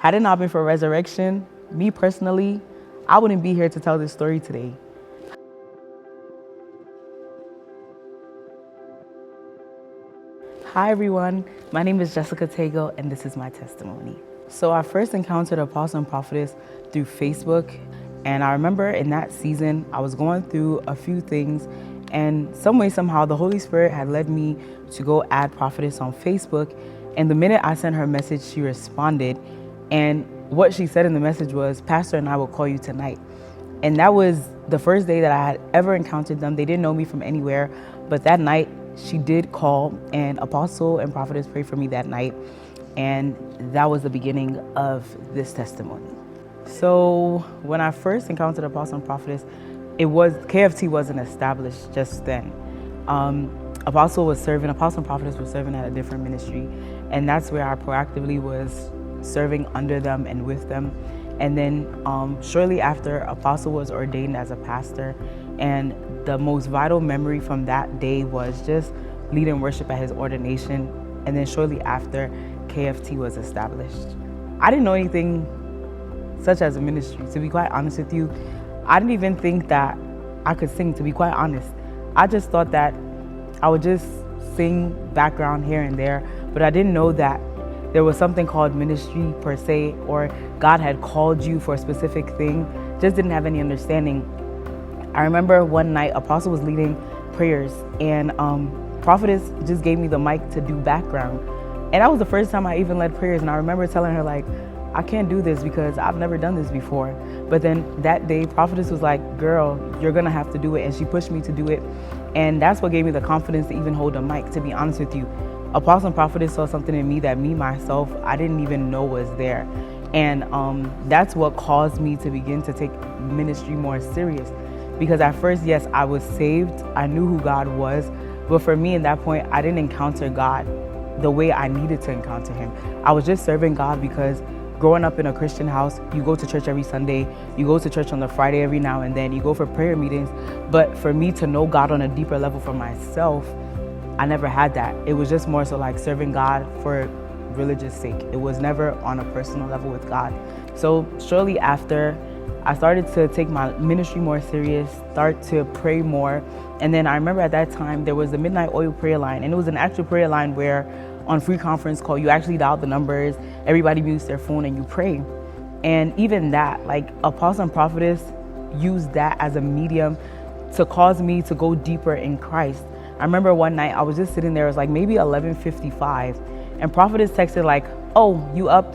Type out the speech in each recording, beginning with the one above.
Had it not been for resurrection, me personally, I wouldn't be here to tell this story today. Hi everyone, my name is Jessica Tagoe and this is my testimony. So I first encountered Apostle and Prophetess through Facebook, and I remember in that season I was going through a few things, and some way somehow the Holy Spirit had led me to go add Prophetess on Facebook, and the minute I sent her a message she responded, and what she said in the message was, "Pastor and I will call you tonight." And that was the first day that I had ever encountered them. They didn't know me from anywhere, but that night she did call, and Apostle and Prophetess prayed for me that night, and that was the beginning of this testimony. So when I first encountered Apostle and Prophetess, KFT wasn't established just then. Apostle and Prophetess were serving at a different ministry, and that's where I proactively was serving under them and with them. And then shortly after, Apostle was ordained as a pastor, and the most vital memory from that day was just leading worship at his ordination. And then shortly after, KFT was established. I didn't know anything such as a ministry, to be quite honest with you. I didn't even think that I could sing, to be quite honest. I just thought that I would just sing background here and there, but I didn't know that there was something called ministry per se, or God had called you for a specific thing. Just didn't have any understanding. I remember one night Apostle was leading prayers, and Prophetess just gave me the mic to do background. And that was the first time I even led prayers, and I remember telling her, like, I can't do this because I've never done this before. But then that day, Prophetess was like, girl, you're gonna have to do it. And she pushed me to do it. And that's what gave me the confidence to even hold a mic, to be honest with you. Apostle and Prophetess saw something in me that myself, I didn't even know was there. And that's what caused me to begin to take ministry more serious. Because at first, yes, I was saved. I knew who God was. But for me, in that point, I didn't encounter God the way I needed to encounter him. I was just serving God because growing up in a Christian house, you go to church every Sunday, you go to church on the Friday every now and then, you go for prayer meetings. But for me to know God on a deeper level for myself, I never had that. It was just more so like serving God for religious sake. It was never on a personal level with God. So shortly after, I started to take my ministry more serious, start to pray more. And then I remember at that time, there was the Midnight Oil prayer line, and it was an actual prayer line where on free conference call, you actually dial the numbers, everybody mutes their phone and you pray. And even that, like Apostle and Prophetess used that as a medium to cause me to go deeper in Christ. I remember one night I was just sitting there, it was like maybe 11:55, and Prophetess texted like, "Oh, you up?"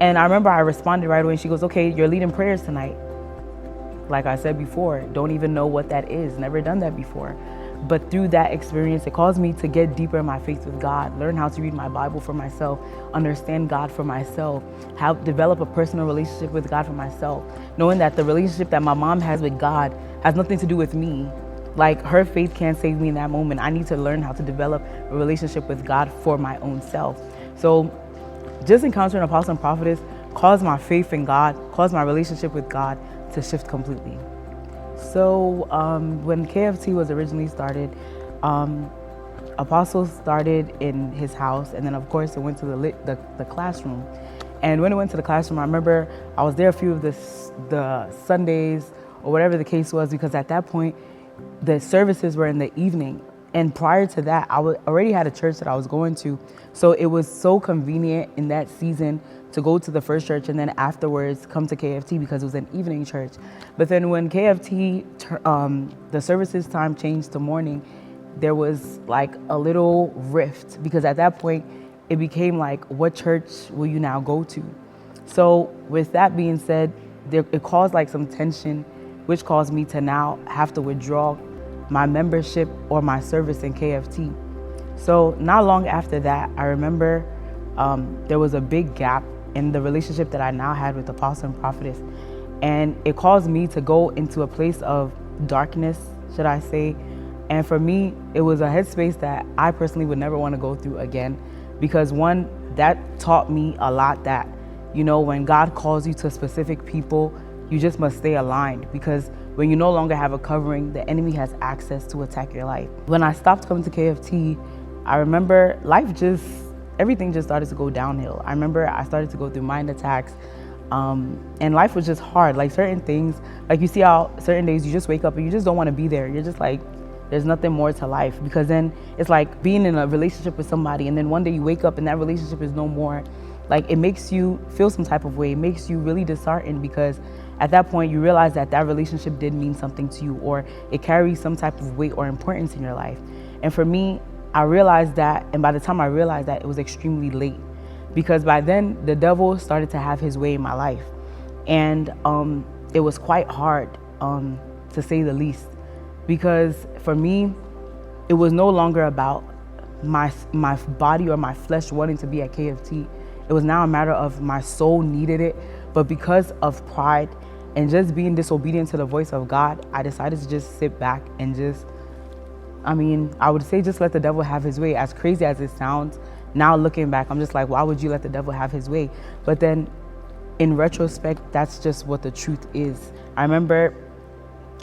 And I remember I responded right away, and she goes, "Okay, you're leading prayers tonight." Like I said before, don't even know what that is, never done that before. But through that experience, it caused me to get deeper in my faith with God, learn how to read my Bible for myself, understand God for myself, develop a personal relationship with God for myself, knowing that the relationship that my mom has with God has nothing to do with me. Like, her faith can't save me in that moment. I need to learn how to develop a relationship with God for my own self. So just encountering Apostle and Prophetess caused my faith in God, caused my relationship with God to shift completely. So when KFT was originally started, Apostle started in his house, and then of course it went to the classroom. And when it went to the classroom, I remember I was there a few of the Sundays or whatever the case was, because at that point the services were in the evening. And prior to that, I already had a church that I was going to. So it was so convenient in that season to go to the first church and then afterwards come to KFT because it was an evening church. But then when KFT, the services time changed to morning, there was like a little rift, because at that point it became like, what church will you now go to? So with that being said, it caused like some tension, which caused me to now have to withdraw my membership or my service in KFT. So not long after that, I remember there was a big gap in the relationship that I now had with Apostle and Prophetess. And it caused me to go into a place of darkness, should I say. And for me, it was a headspace that I personally would never want to go through again. Because one, that taught me a lot that, you know, when God calls you to specific people, you just must stay aligned, because when you no longer have a covering, the enemy has access to attack your life. When I stopped coming to KFT, I remember life just everything just started to go downhill. I remember I started to go through mind attacks, and life was just hard. Like certain things, like you see how certain days you just wake up and you just don't want to be there. You're just like, there's nothing more to life, because then it's like being in a relationship with somebody and then one day you wake up and that relationship is no more. Like it makes you feel some type of way. It makes you really disheartened, because at that point you realize that that relationship did mean something to you, or it carries some type of weight or importance in your life. And for me, I realized that, and by the time I realized that, it was extremely late, because by then the devil started to have his way in my life. And it was quite hard, to say the least, because for me, it was no longer about my body or my flesh wanting to be at KFT. It was now a matter of my soul needed it, but because of pride and just being disobedient to the voice of God, I decided to just sit back and just, I would say just let the devil have his way. As crazy as it sounds, now looking back, I'm just like, why would you let the devil have his way? But then in retrospect, that's just what the truth is. I remember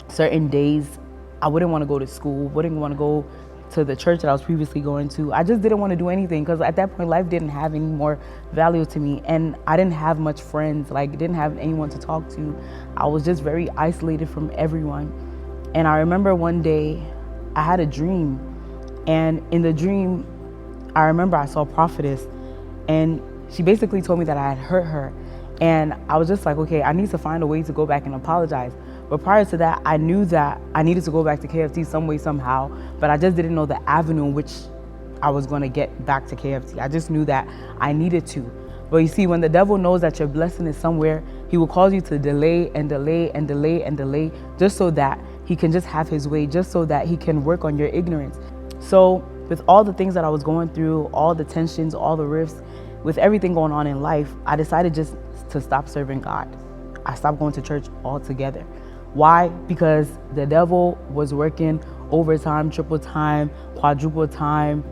certain days I wouldn't want to go to school, wouldn't want to go to the church that I was previously going to. I just didn't want to do anything, because at that point life didn't have any more value to me, and I didn't have much friends, like didn't have anyone to talk to. I was just very isolated from everyone. And I remember one day I had a dream, and in the dream I remember I saw a prophetess, and she basically told me that I had hurt her. And I was just like, okay, I need to find a way to go back and apologize. But prior to that, I knew that I needed to go back to KFT some way, somehow, but I just didn't know the avenue in which I was going to get back to KFT. I just knew that I needed to. But you see, when the devil knows that your blessing is somewhere, he will cause you to delay and delay and delay and delay, just so that he can just have his way, just so that he can work on your ignorance. So with all the things that I was going through, all the tensions, all the rifts, with everything going on in life, I decided just to stop serving God. I stopped going to church altogether. Why? Because the devil was working overtime, triple time, quadruple time.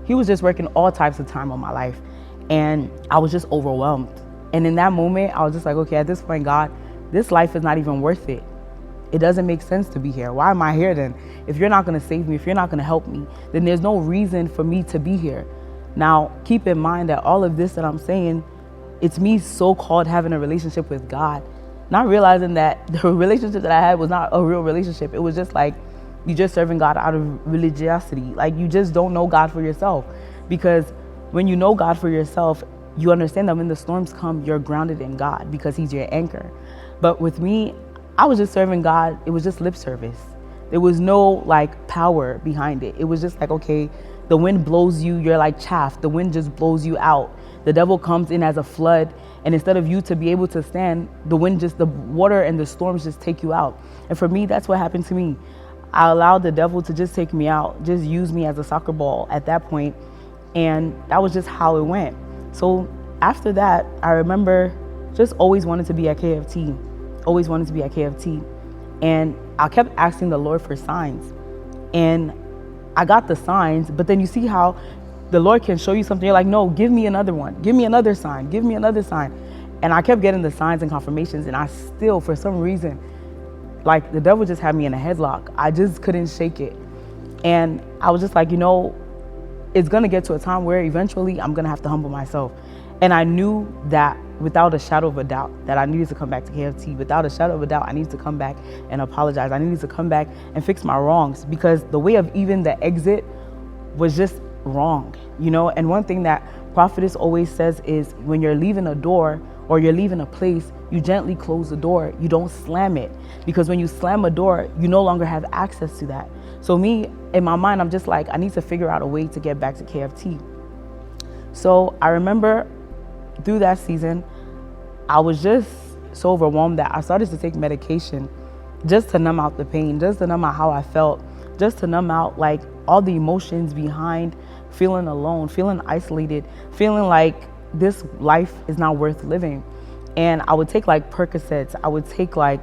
He was just working all types of time on my life. And I was just overwhelmed. And in that moment, I was just like, okay, at this point, God, this life is not even worth it. It doesn't make sense to be here. Why am I here then? If you're not going to save me, if you're not going to help me, then there's no reason for me to be here. Now, keep in mind that all of this that I'm saying, it's me so-called having a relationship with God, not realizing that the relationship that I had was not a real relationship. It was just like you just serving God out of religiosity. Like you just don't know God for yourself. Because when you know God for yourself, you understand that when the storms come, you're grounded in God because he's your anchor. But with me, I was just serving God. It was just lip service. There was no like power behind it. It was just like, okay, the wind blows you, you're like chaff. The wind just blows you out. The devil comes in as a flood, and instead of you to be able to stand, the water and the storms just take you out. And for me, that's what happened to me. I allowed the devil to just take me out, just use me as a soccer ball at that point. And that was just how it went. So after that, I remember just always wanted to be at KFT, always wanted to be at KFT. And I kept asking the Lord for signs. And I got the signs, but then you see how the Lord can show you something. You're like, no, give me another one. Give me another sign. Give me another sign. And I kept getting the signs and confirmations, and I still, for some reason, like the devil just had me in a headlock. I just couldn't shake it. And I was just like, it's going to get to a time where eventually I'm going to have to humble myself. And I knew that without a shadow of a doubt that I needed to come back to KFT. Without a shadow of a doubt, I needed to come back and apologize. I needed to come back and fix my wrongs, because the way of even the exit was just wrong, And one thing that prophetess always says is when you're leaving a door or you're leaving a place, you gently close the door. You don't slam it, because when you slam a door, you no longer have access to that. So me, in my mind, I'm just like, I need to figure out a way to get back to KFT. So I remember through that season, I was just so overwhelmed that I started to take medication just to numb out the pain, just to numb out how I felt, just to numb out like all the emotions behind feeling alone, feeling isolated, feeling like this life is not worth living. And I would take like Percocets, I would take like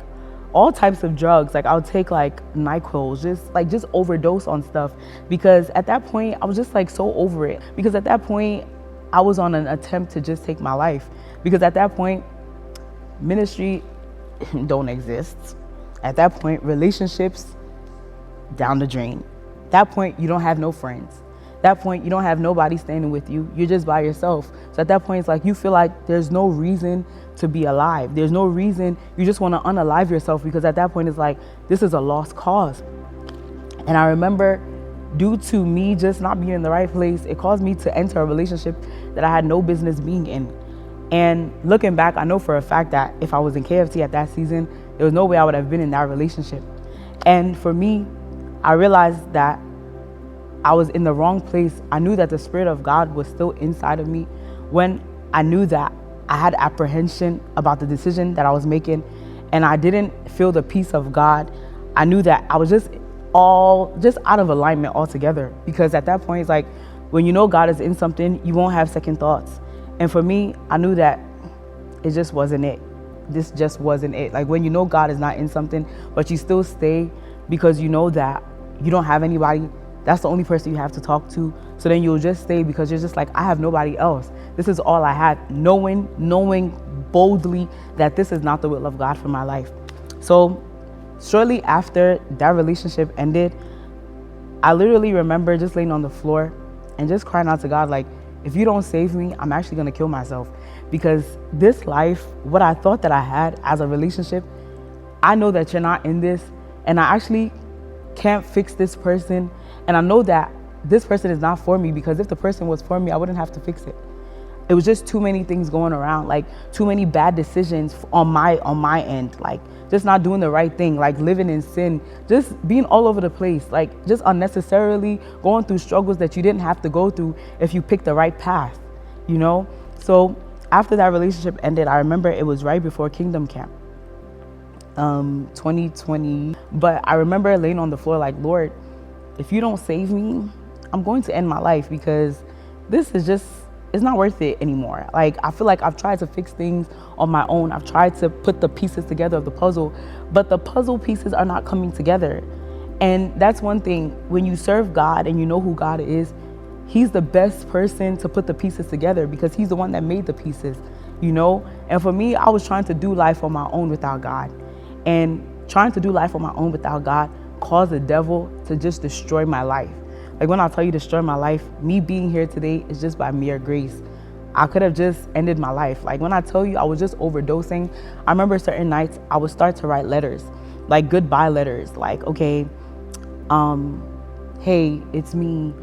all types of drugs, like I would take like NyQuil, just overdose on stuff, because at that point I was just like so over it. Because at that point I was on an attempt to just take my life, because at that point ministry don't exist. At that point relationships down the drain. At that point you don't have no friends. that point, you don't have nobody standing with you. You're just by yourself. So at that point, it's like you feel like there's no reason to be alive. There's no reason. You just want to unalive yourself, because at that point, it's like, this is a lost cause. And I remember, due to me just not being in the right place, it caused me to enter a relationship that I had no business being in. And looking back, I know for a fact that if I was in KFC at that season, there was no way I would have been in that relationship. And for me, I realized that I was in the wrong place. I knew that the Spirit of God was still inside of me when I knew that I had apprehension about the decision that I was making, and I didn't feel the peace of God. I knew that I was just out of alignment altogether, because at that point, it's like, when you know God is in something, you won't have second thoughts. And for me, I knew that it just wasn't it. This just wasn't it. Like, when you know God is not in something, but you still stay because you know that you don't have anybody, that's the only person you have to talk to. So then you'll just stay because you're just like, I have nobody else. This is all I had, knowing boldly that this is not the will of God for my life. So shortly after that relationship ended, I literally remember just laying on the floor and just crying out to God, like, if you don't save me, I'm actually going to kill myself. Because this life, what I thought that I had as a relationship, I know that you're not in this, and I actually can't fix this person. And I know that this person is not for me, because if the person was for me, I wouldn't have to fix it. It was just too many things going around, like too many bad decisions on my end, like just not doing the right thing, like living in sin, just being all over the place, like just unnecessarily going through struggles that you didn't have to go through if you picked the right path, you know? So after that relationship ended, I remember it was right before Kingdom Camp, 2020. But I remember laying on the floor like, Lord, if you don't save me, I'm going to end my life, because this is just, it's not worth it anymore. Like, I feel like I've tried to fix things on my own. I've tried to put the pieces together of the puzzle, but the puzzle pieces are not coming together. And that's one thing, when you serve God and you know who God is, He's the best person to put the pieces together, because He's the one that made the pieces, you know? And for me, I was trying to do life on my own without God. And trying to do life on my own without God caused the devil to just destroy my life. Like, when I tell you destroy my life, me being here today is just by mere grace. I could have just ended my life. Like, when I tell you I was just overdosing, I remember certain nights I would start to write letters, like goodbye letters, like, okay, hey, it's me.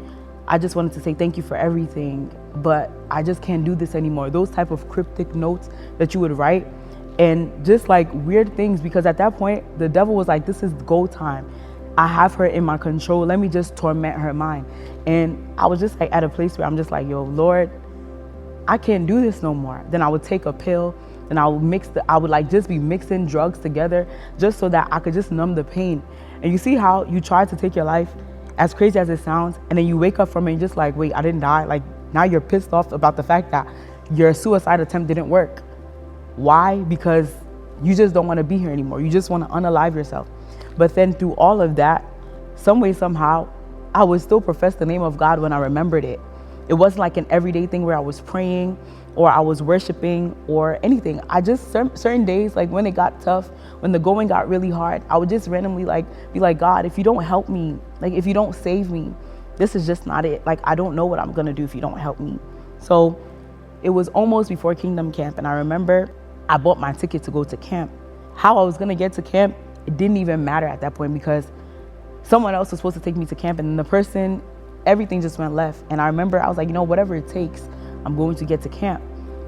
I just wanted to say thank you for everything, but I just can't do this anymore. Those type of cryptic notes that you would write, and just like weird things, because at that point, the devil was like, this is go time. I have her in my control. Let me just torment her mind. And I was just like at a place where I'm just like, yo, Lord, I can't do this no more. Then I would take a pill, and I would like just be mixing drugs together just so that I could just numb the pain. And you see how you try to take your life, as crazy as it sounds, and then you wake up from it and just like, wait, I didn't die. Like, now you're pissed off about the fact that your suicide attempt didn't work. Why? Because you just don't want to be here anymore. You just want to unalive yourself. But then through all of that, some way, somehow, I would still profess the name of God when I remembered it. It wasn't like an everyday thing where I was praying or I was worshiping or anything. I just, certain days, like when it got tough, when the going got really hard, I would just randomly like be like, God, if you don't help me, like if you don't save me, this is just not it. Like, I don't know what I'm going to do if you don't help me. So it was almost before Kingdom Camp. And I remember I bought my ticket to go to camp. How I was going to get to camp, it didn't even matter at that point, because someone else was supposed to take me to camp, and then the person, everything just went left. And I remember I was like, you know, whatever it takes, I'm going to get to camp.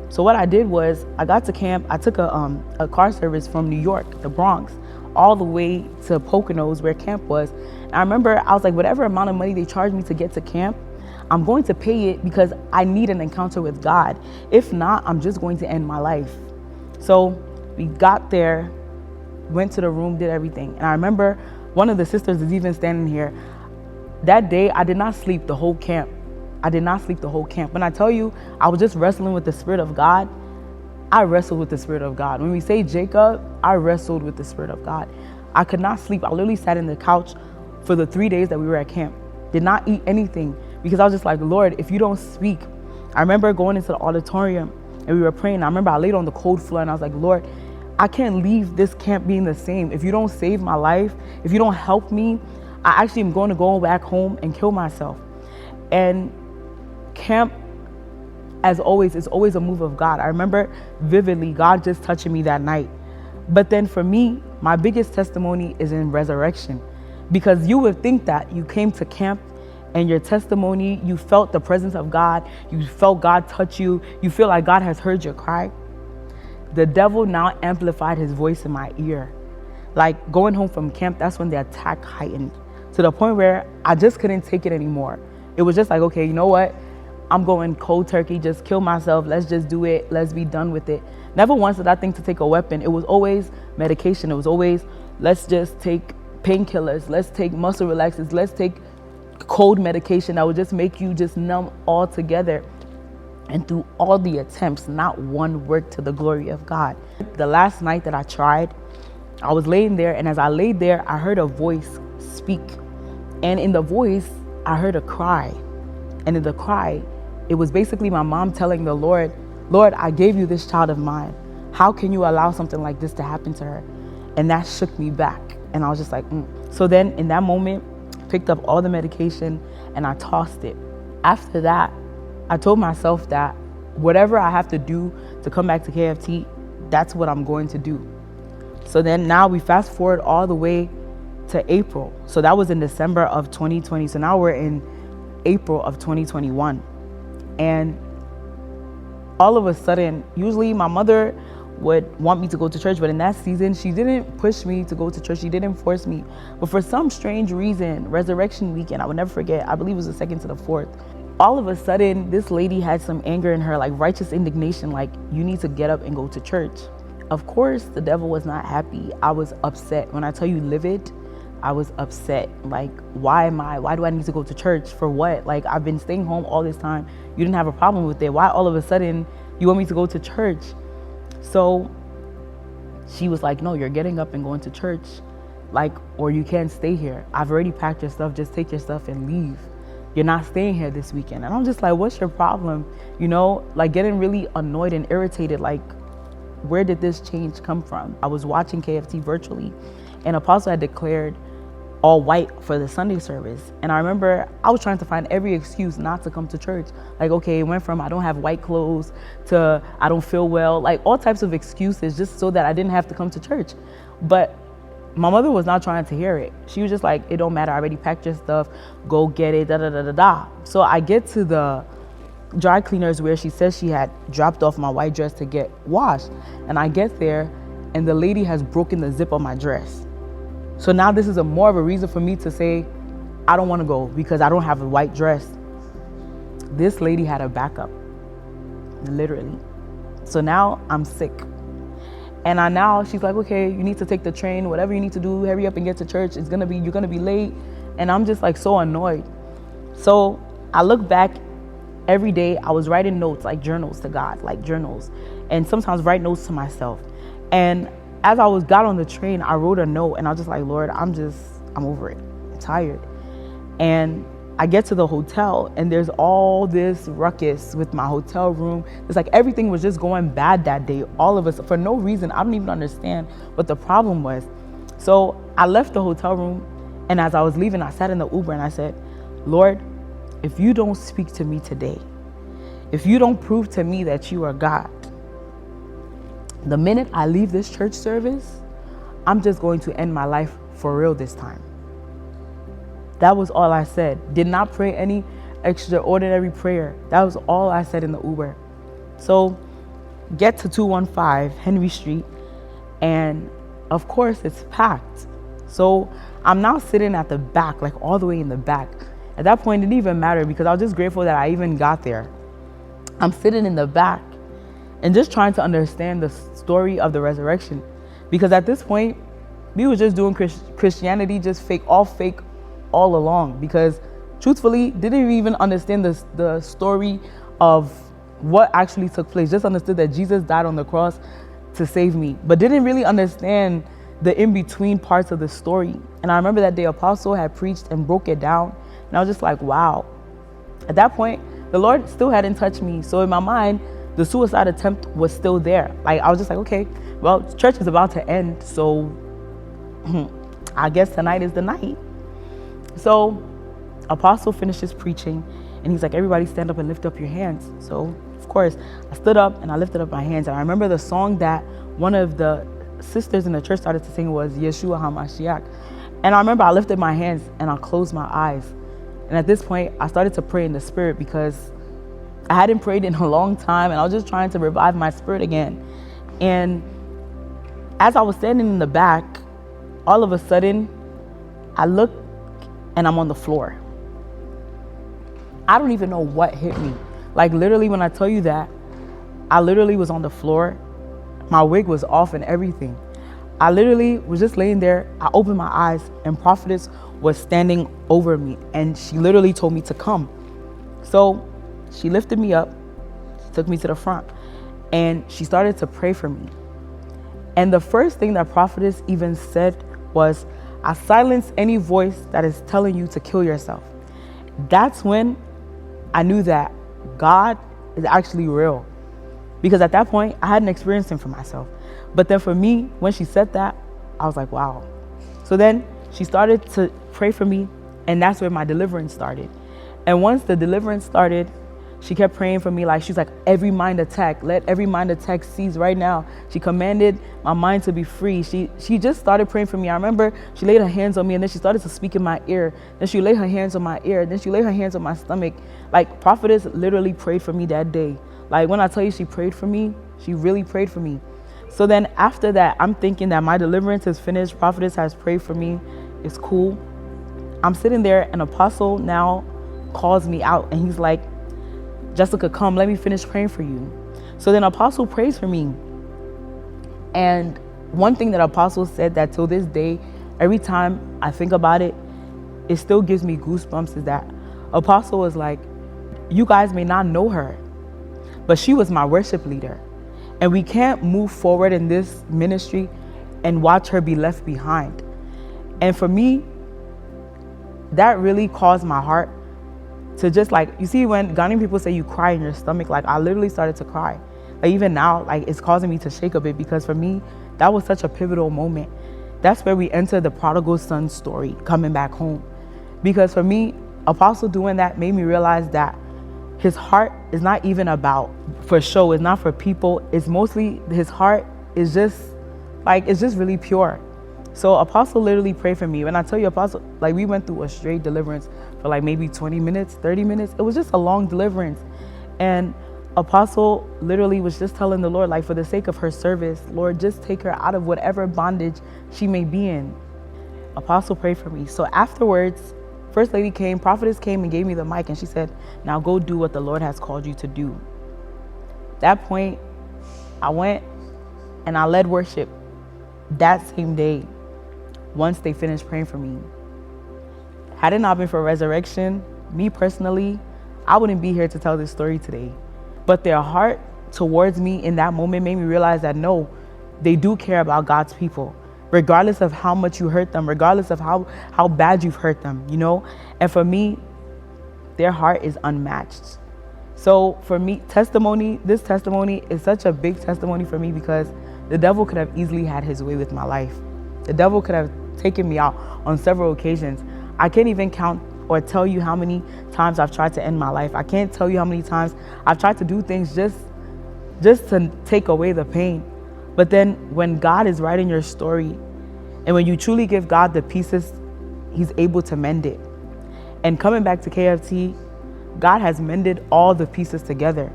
So what I did was I got to camp. I took a car service from New York, the Bronx, all the way to Poconos where camp was. And I remember I was like, whatever amount of money they charged me to get to camp, I'm going to pay it, because I need an encounter with God. If not, I'm just going to end my life. So we got there, went to the room, did everything. And I remember one of the sisters is even standing here. That day, I did not sleep the whole camp. I did not sleep the whole camp. When I tell you, I was just wrestling with the Spirit of God. I wrestled with the Spirit of God. When we say Jacob, I wrestled with the Spirit of God. I could not sleep. I literally sat in the couch for the 3 days that we were at camp. Did not eat anything, because I was just like, Lord, if you don't speak. I remember going into the auditorium and we were praying. I remember I laid on the cold floor and I was like, Lord, I can't leave this camp being the same. If you don't save my life, if you don't help me, I actually am going to go back home and kill myself. And camp, as always, is always a move of God. I remember vividly God just touching me that night. But then for me, my biggest testimony is in resurrection, because you would think that you came to camp and your testimony, you felt the presence of God, you felt God touch you, you feel like God has heard your cry. The devil now amplified his voice in my ear. Like going home from camp, that's when the attack heightened to the point where I just couldn't take it anymore. It was just like, okay, you know what? I'm going cold turkey, just kill myself. Let's just do it. Let's be done with it. Never once did I think to take a weapon. It was always medication. It was always, let's just take painkillers. Let's take muscle relaxers. Let's take cold medication that would just make you just numb altogether. And through all the attempts, not one worked to the glory of God. The last night that I tried, I was laying there, and as I laid there, I heard a voice speak. And in the voice, I heard a cry. And in the cry, it was basically my mom telling the Lord, Lord, I gave you this child of mine. How can you allow something like this to happen to her? And that shook me back. And I was just like, So then in that moment, picked up all the medication and I tossed it. After that, I told myself that whatever I have to do to come back to KFT, that's what I'm going to do. So then now we fast forward all the way to April. So that was in December of 2020. So now we're in April of 2021. And all of a sudden, usually my mother would want me to go to church, but in that season, she didn't push me to go to church. She didn't force me. But for some strange reason, Resurrection Weekend, I would never forget, I believe it was the 2nd to the 4th, all of a sudden, this lady had some anger in her, like righteous indignation, like, you need to get up and go to church. Of course, the devil was not happy. I was upset. When I tell you livid, I was upset. Like, why do I need to go to church? For what? Like, I've been staying home all this time. You didn't have a problem with it. Why all of a sudden you want me to go to church? So she was like, no, you're getting up and going to church. Like, or you can't stay here. I've already packed your stuff. Just take your stuff and leave. You're not staying here this weekend. And I'm just like, what's your problem? You know, like getting really annoyed and irritated. Like, where did this change come from? I was watching KFT virtually, and Apostle had declared all white for the Sunday service. And I remember I was trying to find every excuse not to come to church. Like, okay, it went from I don't have white clothes to I don't feel well, like all types of excuses just so that I didn't have to come to church. But my mother was not trying to hear it. She was just like, it don't matter. I already packed your stuff. Go get it, da, da, da, da, da. So I get to the dry cleaners where she says she had dropped off my white dress to get washed. And I get there and the lady has broken the zip of my dress. So now this is more of a reason for me to say, I don't want to go because I don't have a white dress. This lady had a backup, literally. So now I'm sick. And she's like, okay, you need to take the train, whatever you need to do, hurry up and get to church. You're gonna be late. And I'm just like so annoyed. So I look back every day, I was writing notes, like journals to God, like journals. And sometimes write notes to myself. And as I got on the train, I wrote a note and I was just like, Lord, I'm over it. I'm tired. And I get to the hotel and there's all this ruckus with my hotel room. It's like everything was just going bad that day. All of us, for no reason. I don't even understand what the problem was. So I left the hotel room, and as I was leaving, I sat in the Uber and I said, Lord, if you don't speak to me today, if you don't prove to me that you are God, the minute I leave this church service, I'm just going to end my life for real this time. That was all I said. Did not pray any extraordinary prayer. That was all I said in the Uber. So get to 215 Henry Street, and of course it's packed. So I'm now sitting at the back, like all the way in the back. At that point, it didn't even matter because I was just grateful that I even got there. I'm sitting in the back and just trying to understand the story of the resurrection. Because at this point, we were just doing Christianity, just fake all along. Because truthfully, didn't even understand the story of what actually took place. Just understood that Jesus died on the cross to save me, but didn't really understand the in-between parts of the story. And I remember that day Apostle had preached and broke it down. And I was just like, wow. At that point, the Lord still hadn't touched me. So in my mind, the suicide attempt was still there. Like, I was just like, okay, well, church is about to end. So I guess tonight is the night. So Apostle finishes preaching And he's like, everybody stand up and lift up your hands. So, of course, I stood up and I lifted up my hands. And I remember the song that one of the sisters in the church started to sing was Yeshua HaMashiach. And I remember I lifted my hands and I closed my eyes. And at this point, I started to pray in the spirit because I hadn't prayed in a long time and I was just trying to revive my spirit again. And as I was standing in the back, all of a sudden, I look and I'm on the floor. I don't even know what hit me. Like literally when I tell you that, I literally was on the floor. My wig was off and everything. I literally was just laying there. I opened my eyes and Prophetess was standing over me and she literally told me to come. So she lifted me up, she took me to the front and she started to pray for me. And the first thing that Prophetess even said was, I silence any voice that is telling you to kill yourself. That's when I knew that God is actually real. Because at that point, I hadn't experienced him for myself. But then for me, when she said that, I was like, wow. So then she started to pray for me, and that's where my deliverance started. And once the deliverance started, she kept praying for me. Like, she's like, every mind attack, let every mind attack cease right now. She commanded my mind to be free. She just started praying for me. I remember she laid her hands on me and then she started to speak in my ear. Then she laid her hands on my ear. Then she laid her hands on my stomach. Like, Prophetess literally prayed for me that day. Like, when I tell you she prayed for me, she really prayed for me. So then after that, I'm thinking that my deliverance is finished. Prophetess has prayed for me. It's cool. I'm sitting there and Apostle now calls me out and he's like, Jessica, come, let me finish praying for you. So then Apostle prays for me. And one thing that Apostle said that till this day, every time I think about it, it still gives me goosebumps, is that Apostle was like, you guys may not know her, but she was my worship leader. And we can't move forward in this ministry and watch her be left behind. And for me, that really caused my heart to just like, you see when Ghanaian people say you cry in your stomach, like I literally started to cry. Like even now, like it's causing me to shake a bit because for me, that was such a pivotal moment. That's where we enter the prodigal son story, coming back home. Because for me, Apostle doing that made me realize that his heart is not even about for show, it's not for people. It's mostly his heart is just like, it's just really pure. So Apostle literally prayed for me. When I tell you Apostle, like we went through a straight deliverance for like maybe 20 minutes, 30 minutes. It was just a long deliverance. And Apostle literally was just telling the Lord, like for the sake of her service, Lord, just take her out of whatever bondage she may be in. Apostle prayed for me. So afterwards, First Lady came, Prophetess came and gave me the mic and she said, now go do what the Lord has called you to do. At that point, I went and I led worship that same day. Once they finished praying for me. Had it not been for resurrection, me personally, I wouldn't be here to tell this story today. But their heart towards me in that moment made me realize that no, they do care about God's people, regardless of how much you hurt them, regardless of how bad you've hurt them, you know? And for me, their heart is unmatched. So for me, this testimony is such a big testimony for me because the devil could have easily had his way with my life. The devil could have taken me out on several occasions. I can't even count or tell you how many times I've tried to end my life. I can't tell you how many times I've tried to do things just to take away the pain. But then when God is writing your story and when you truly give God the pieces, he's able to mend it. And coming back to KFT, God has mended all the pieces together.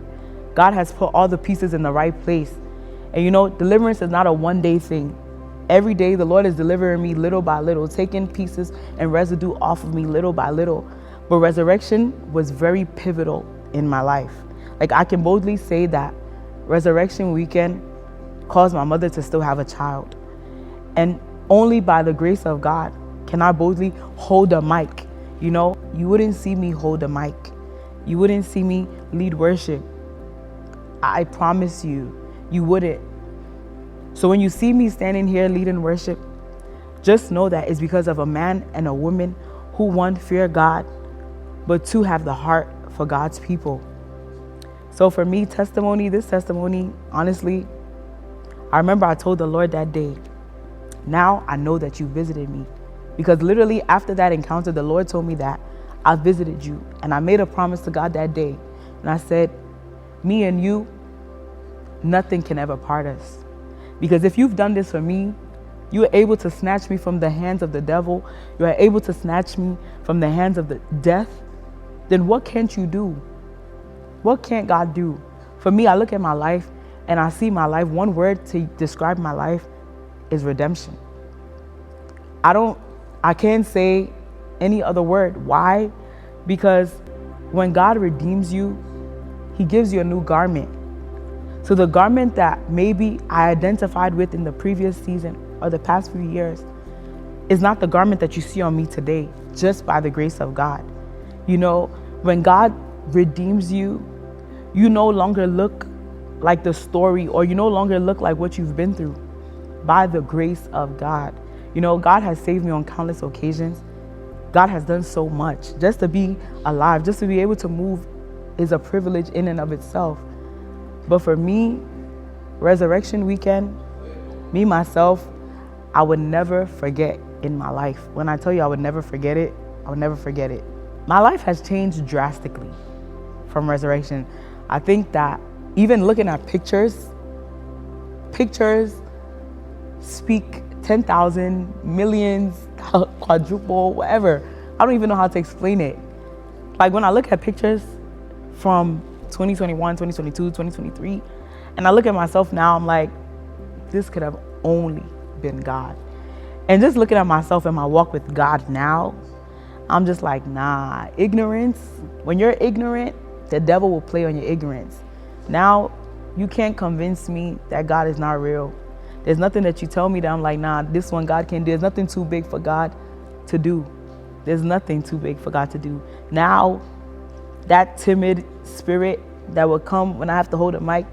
God has put all the pieces in the right place. And you know, deliverance is not a one-day thing. Every day, the Lord is delivering me little by little, taking pieces and residue off of me little by little. But resurrection was very pivotal in my life. Like I can boldly say that resurrection weekend caused my mother to still have a child. And only by the grace of God can I boldly hold a mic. You know, you wouldn't see me hold a mic. You wouldn't see me lead worship. I promise you, you wouldn't. So when you see me standing here leading worship, just know that it's because of a man and a woman who, one, fear God, but two, have the heart for God's people. So for me, this testimony, honestly, I remember I told the Lord that day, now I know that you visited me. Because literally after that encounter, the Lord told me that I visited you, and I made a promise to God that day. And I said, me and you, nothing can ever part us. Because if you've done this for me, you are able to snatch me from the hands of the devil. You are able to snatch me from the hands of the death. Then what can't you do? What can't God do? For me, I look at my life and I see my life. One word to describe my life is redemption. I can't say any other word. Why? Because when God redeems you, he gives you a new garment. So the garment that maybe I identified with in the previous season or the past few years is not the garment that you see on me today, just by the grace of God. You know, when God redeems you, you no longer look like the story, or you no longer look like what you've been through, by the grace of God. You know, God has saved me on countless occasions. God has done so much. Just to be alive, just to be able to move is a privilege in and of itself. But for me, Resurrection Weekend, me, myself, I would never forget in my life. When I tell you I would never forget it, I would never forget it. My life has changed drastically from Resurrection. I think that even looking at pictures speak 10,000, millions, quadruple, whatever. I don't even know how to explain it. Like when I look at pictures from 2021, 2022, 2023, and I look at myself now, I'm like, this could have only been God. And just looking at myself and my walk with God now, I'm just like, nah, ignorance. When you're ignorant, the devil will play on your ignorance. Now, you can't convince me that God is not real. There's nothing that you tell me that I'm like, nah, this one God can do. There's nothing too big for God to do. There's nothing too big for God to do. Now, that timid spirit that will come when I have to hold a mic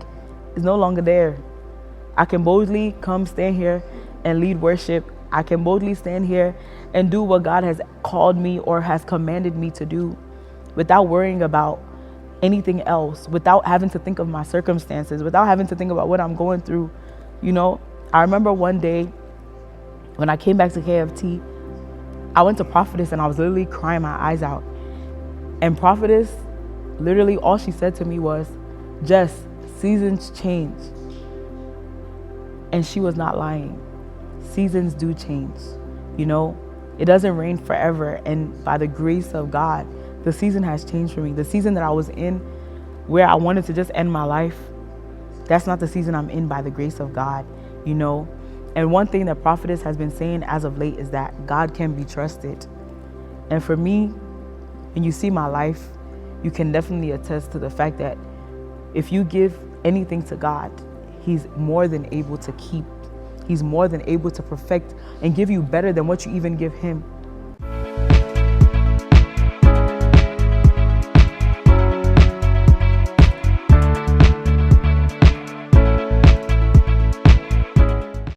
is no longer there. I can boldly come stand here and lead worship. I can boldly stand here and do what God has called me or has commanded me to do without worrying about anything else, without having to think of my circumstances, without having to think about what I'm going through. You know, I remember one day when I came back to KFT, I went to Prophetess and I was literally crying my eyes out. And Prophetess, literally all she said to me was, Jess, seasons change. And she was not lying. Seasons do change. You know, it doesn't rain forever. And by the grace of God, the season has changed for me. The season that I was in where I wanted to just end my life, that's not the season I'm in by the grace of God, you know. And one thing that Prophetess has been saying as of late is that God can be trusted. And for me, when you see my life, you can definitely attest to the fact that if you give anything to God, he's more than able to keep. He's more than able to perfect and give you better than what you even give him.